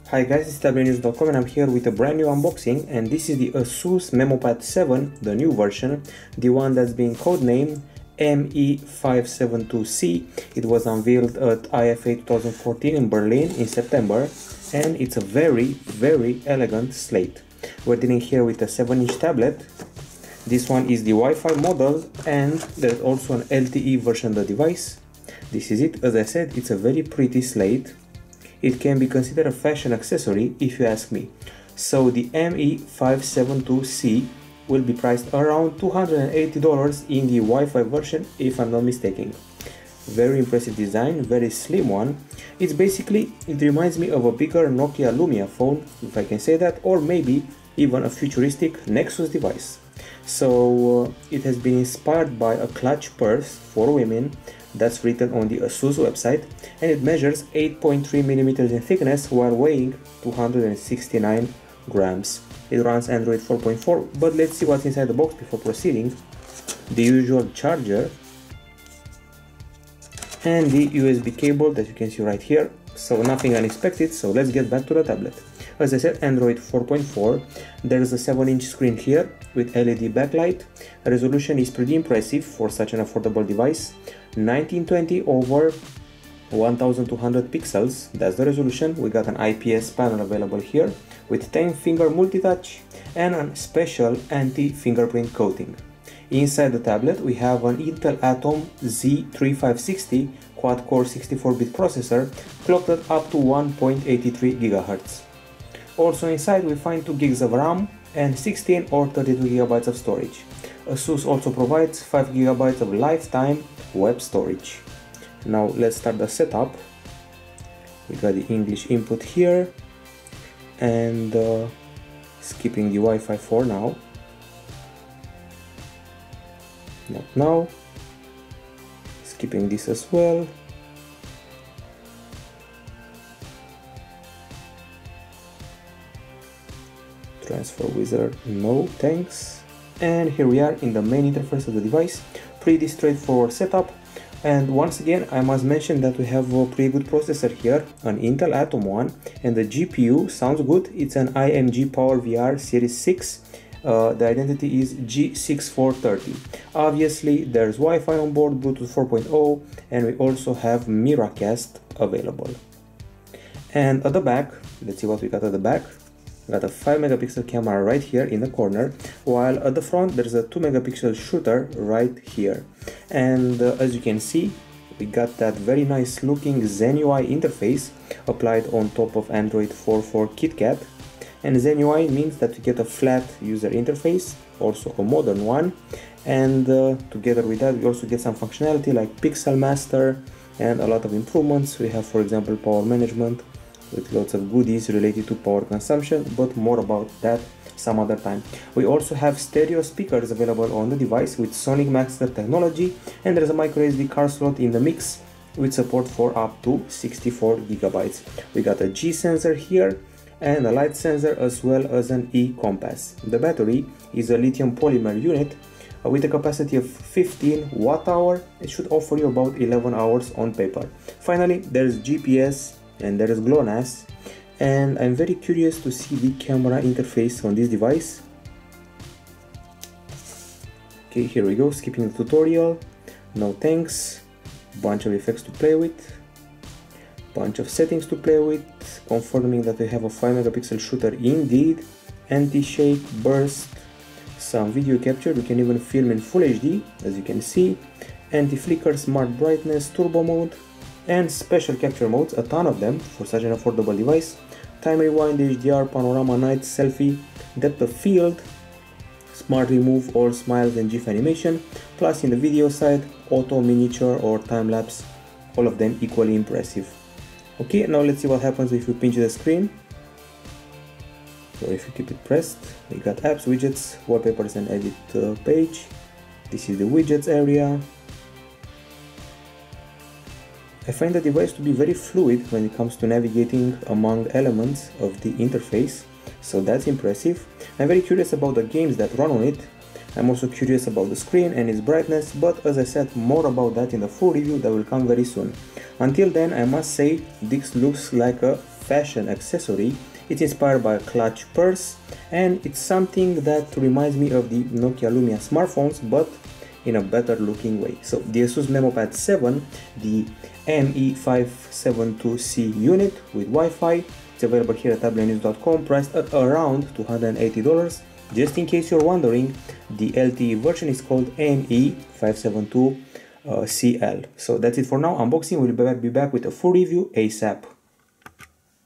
Hi guys, it's Tablet-News.com and I'm here with a brand new unboxing, and this is the ASUS MeMo Pad 7, the new version, the one that's being codenamed ME572C. It was unveiled at IFA 2014 in Berlin in September, and it's a very elegant slate. We're dealing here with a 7-inch tablet. This one is the Wi-Fi model, and there's also an LTE version of the device. This is it. As I said, it's a very pretty slate. It can be considered a fashion accessory if you ask me. So the ME572C will be priced around $280 in the Wi-Fi version, if I'm not mistaken. Very impressive design, very slim one. It reminds me of a bigger Nokia Lumia phone, if I can say that, or maybe even a futuristic Nexus device. So it has been inspired by a clutch purse for women that's written on the ASUS website, and it measures 8.3mm in thickness while weighing 269 grams. It runs Android 4.4, but let's see what's inside the box before proceeding. The usual charger and the USB cable that you can see right here, so nothing unexpected. So let's get back to the tablet. As I said, Android 4.4. There is a 7-inch screen here with LED backlight. The resolution is pretty impressive for such an affordable device. 1920 over 1200 pixels, that's the resolution. We got an IPS panel available here with 10-finger multi-touch and a special anti-fingerprint coating. Inside the tablet we have an Intel Atom Z3560 quad-core 64-bit processor clocked at up to 1.83 GHz. Also inside we find 2 gigs of RAM and 16 or 32 GB of storage. ASUS also provides 5 GB of lifetime web storage. Now let's start the setup. We got the English input here, and skipping the Wi-Fi for now. Not now. Skipping this as well. Transfer wizard, no thanks. And here we are in the main interface of the device. Pretty straightforward setup, and once again I must mention that we have a pretty good processor here, an Intel Atom one, and the GPU sounds good. It's an IMG PowerVR Series 6. The identity is G6430. Obviously there's Wi-Fi on board, Bluetooth 4.0, and we also have Miracast available. And at the back, let's see what we got at the back. We got a 5-megapixel camera right here in the corner, while at the front there's a 2-megapixel shooter right here. And as you can see, we got that very nice looking Zen UI interface applied on top of Android 4.4 KitKat. And Zen UI means that we get a flat user interface, also a modern one, and together with that we also get some functionality like Pixel Master and a lot of improvements. We have, for example, power management with lots of goodies related to power consumption, but more about that some other time. We also have stereo speakers available on the device with Sonic Master technology, and there's a microSD card slot in the mix with support for up to 64 GB. We got a G sensor here and a light sensor, as well as an E-compass. The battery is a lithium polymer unit with a capacity of 15 watt-hour. It should offer you about 11 hours on paper. Finally, there's GPS and there is GLONASS, and I'm very curious to see the camera interface on this device. Okay, here we go, skipping the tutorial, no thanks. Bunch of effects to play with, bunch of settings to play with, confirming that we have a 5-megapixel shooter indeed, anti-shake, burst, some video capture. We can even film in Full HD, as you can see, anti-flicker, smart brightness, turbo mode, and special capture modes, a ton of them for such an affordable device. Time rewind, HDR, panorama, night, selfie, depth of field, smart remove, all smiles and GIF animation, plus in the video side, auto, miniature or time-lapse, all of them equally impressive. Okay, now let's see what happens if you pinch the screen, or if you keep it pressed. We got apps, widgets, wallpapers and edit page. This is the widgets area. I find the device to be very fluid when it comes to navigating among elements of the interface, so that's impressive. I'm very curious about the games that run on it. I'm also curious about the screen and its brightness, but as I said, more about that in the full review that will come very soon. Until then, I must say this looks like a fashion accessory. It's inspired by a clutch purse, and it's something that reminds me of the Nokia Lumia smartphones, but in a better looking way. So the ASUS MeMo Pad 7, the ME572C unit with Wi-Fi. It's available here at Tablet-News.com, priced at around $280. Just in case you're wondering, the LTE version is called ME572CL. So that's it for now. Unboxing. We'll be back with a full review ASAP.